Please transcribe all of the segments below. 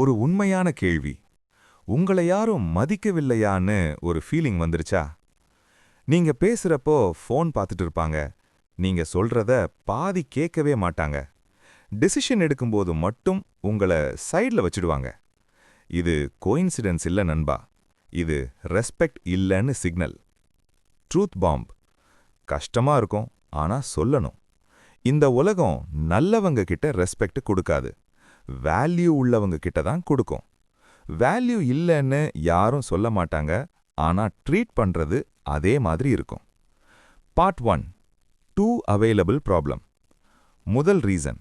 ஒரு உண்மையான கேள்வி. உங்களை யாரும் மதிக்கவில்லையான்னு ஒரு ஃபீலிங் வந்துருச்சா? நீங்க பேசுறப்போ ஃபோன் பார்த்துட்டு இருப்பாங்க. நீங்க சொல்றத பாதி கேட்கவே மாட்டாங்க. டிசிஷன் எடுக்கும்போது மட்டும் உங்கள சைடுல வச்சிடுவாங்க. இது கோயின்சிடென்ஸ் இல்ல நண்பா. இது ரெஸ்பெக்ட் இல்லன்னு சிக்னல். Truth bomb. கஷ்டமா இருக்கும், ஆனா சொல்லணும். இந்த உலகம் நல்லவங்க கிட்ட ரெஸ்பெக்ட் கொடுக்காது. வேல்யூ உள்ளவங்க கிட்ட தான் கொடுக்கும். வேல்யூ இல்லைன்னு யாரும் சொல்ல மாட்டாங்க, ஆனா ட்ரீட் பண்றது அதே மாதிரி இருக்கும். பார்ட் 1. Too available problem. முதல் ரீசன்,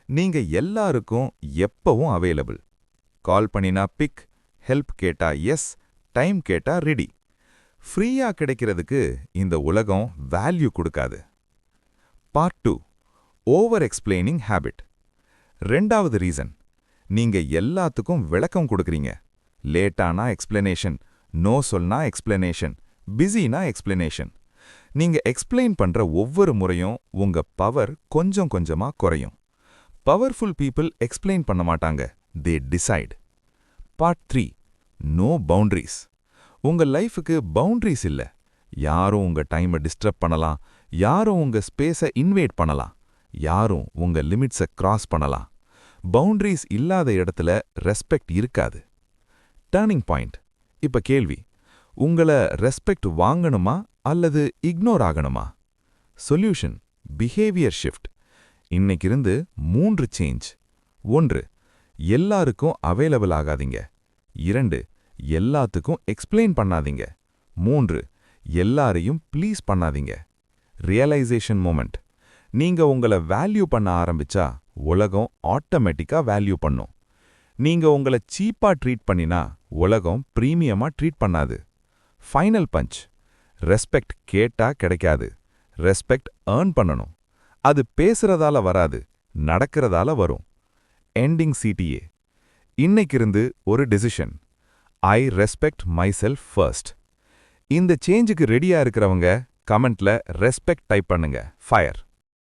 நீங்க எல்லாருக்கும் எப்பவும் அவைலபிள். கால் பண்ணினா பிக், ஹெல்ப் கேட்டா எஸ், டைம் கேட்டா ரெடி. ஃப்ரீயா கிடைக்கிறதுக்கு இந்த உலகம் வேல்யூ கொடுக்காது. பார்ட் 2. Over explaining habit. ரெண்டாவது ரீசன், நீங்க எல்லாத்துக்கும் விளக்கம் கொடுக்குறீங்க. லேட்டானா எக்ஸ்பிளனேஷன், நோ சொன்னா எக்ஸ்பிளனேஷன், பிஸினா எக்ஸ்பிளனேஷன். நீங்க எக்ஸ்பிளைன் பண்ற ஒவ்வொரு முறையும் உங்க பவர் கொஞ்சம் கொஞ்சமா குறையும். பவர்ஃபுல் பீப்புள் எக்ஸ்பிளைன் பண்ண மாட்டாங்க, they decide. Part 3. No boundaries. உங்க லைஃபுக்கு பவுண்டரிஸ் இல்ல. யாரும் உங்க டைமை டிஸ்டர்ப் பண்ணலாம், யாரும் உங்க ஸ்பேஸை இன்வேட் பண்ணலாம், யாரும் உங்க லிமிட்ஸை கிராஸ் பண்ணலாம். பவுண்டரிஸ் இல்லாத இடத்துல ரெஸ்பெக்ட் இருக்காது. Turning point. இப்ப கேள்வி, உங்களை ரெஸ்பெக்ட் வாங்கணுமா அல்லது இக்னோர் ஆகணுமா? Solution, behaviour shift. இன்னைக்கிருந்து 3 சேஞ்ச். 1. எல்லாருக்கும் அவைலபிள் ஆகாதீங்க. 2. எல்லாத்துக்கும் எக்ஸ்பிளைன் பண்ணாதீங்க. 3. எல்லாரையும் ப்ளீஸ் பண்ணாதீங்க. Realisation moment. நீங்க உங்களை வேல்யூ பண்ண ஆரம்பிச்சா உலகம் ஆட்டோமேட்டிக்கா வேல்யூ பண்ணும். நீங்க உங்களை சீப்பா ட்ரீட் பண்ணினா உலகம் பிரீமியமா ட்ரீட் பண்ணாது. Final punch. ரெஸ்பெக்ட் கேட்டா கிடைக்காது. ரெஸ்பெக்ட் ஏர்ன் பண்ணணும். அது பேசுறதால வராது, நடக்கிறதால வரும். Ending CTA. இன்னைக்கிருந்து ஒரு decision. I respect myself first. இந்த சேஞ்சுக்கு ரெடியா இருக்கிறவங்க கமெண்ட்ல ரெஸ்பெக்ட் டைப் பண்ணுங்க. ஃபயர்.